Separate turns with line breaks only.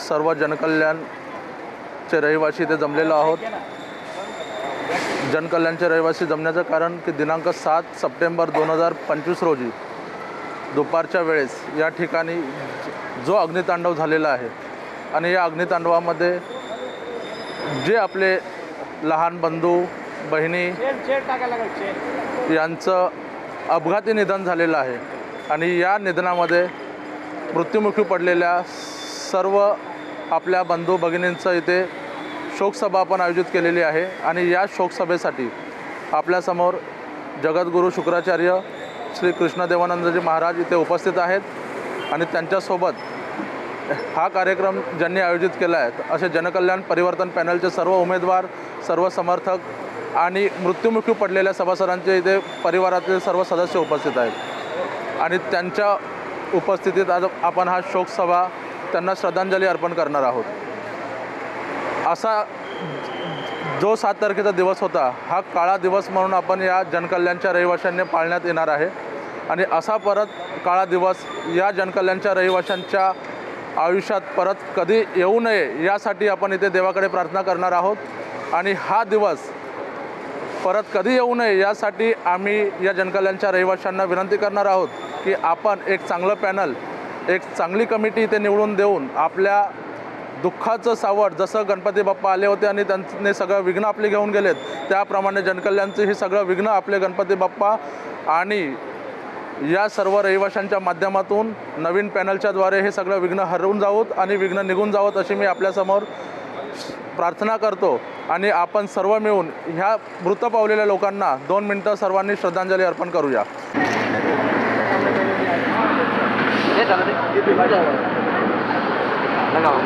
सर्व जनकल्याणचे रहिवासी इथे जमलेलो आहोत। जनकल्याणचे रहिवासी जमण्याचं कारण की दिनांक 7 सप्टेंबर 2025 रोजी दुपारच्या वेळेस या ठिकाणी जो अग्नितांडव झालेला आहे आणि या अग्नितांडवामध्ये जे आपले लहान बंधू बहिणी यांचं अपघाती निधन झालेलं आहे आणि या निधनामध्ये मृत्युमुखी पडलेल्या सर्व आपल्या बंधू भगिनींचं इथे शोकसभा आपण आयोजित केलेली आहे आणि या शोकसभेसाठी आपल्यासमोर जगद्गुरू शुक्राचार्य श्री कृष्णदेवानंदजी महाराज इथे उपस्थित आहेत आणि त्यांच्यासोबत हा कार्यक्रम ज्यांनी आयोजित केला आहे असे जनकल्याण परिवर्तन पॅनलचे सर्व उमेदवार, सर्व समर्थक आणि मृत्युमुखी पडलेल्या सभासदांचे इथे परिवारातील सर्व सदस्य उपस्थित आहेत आणि त्यांच्या उपस्थितीत आज आपण हा शोकसभा त्यांना श्रद्धांजली अर्पण करणार आहोत। असा जो 7 तारखेचा दिवस होता हा काळा दिवस म्हणून आपण या जनकल्याणच्या रहिवाशांनी पाळण्यात येणार आहे आणि असा परत काळा दिवस या जनकल्याणच्या रहिवाशांच्या आयुष्यात परत कधी येऊ नये यासाठी आपण इथे देवाकडे प्रार्थना करणार आहोत आणि हा दिवस परत कधी येऊ नये यासाठी आम्ही या जनकल्याणच्या रहिवाशांना विनंती करणार आहोत की आपण एक चांगलं पॅनल, एक चांगली कमिटी इथे निवडून देऊन आपल्या दुःखाचं सावट जसं गणपती बाप्पा आले होते आणि त्यांनी सगळं विघ्न आपले घेऊन गेलेत त्याप्रमाणे जनकल्याणचे हे सगळं विघ्न आपले गणपती बाप्पा आणि या सर्व रहिवाशांच्या माध्यमातून नवीन पॅनलच्याद्वारे हे सगळं विघ्न हरवून जावोत आणि विघ्न निघून जावोत अशी मी आपल्यासमोर प्रार्थना करतो आणि आपण सर्व मिळून ह्या मृत पावलेल्या लोकांना 2 मिनिटं सर्वांनी श्रद्धांजली अर्पण करूया।
लगाओ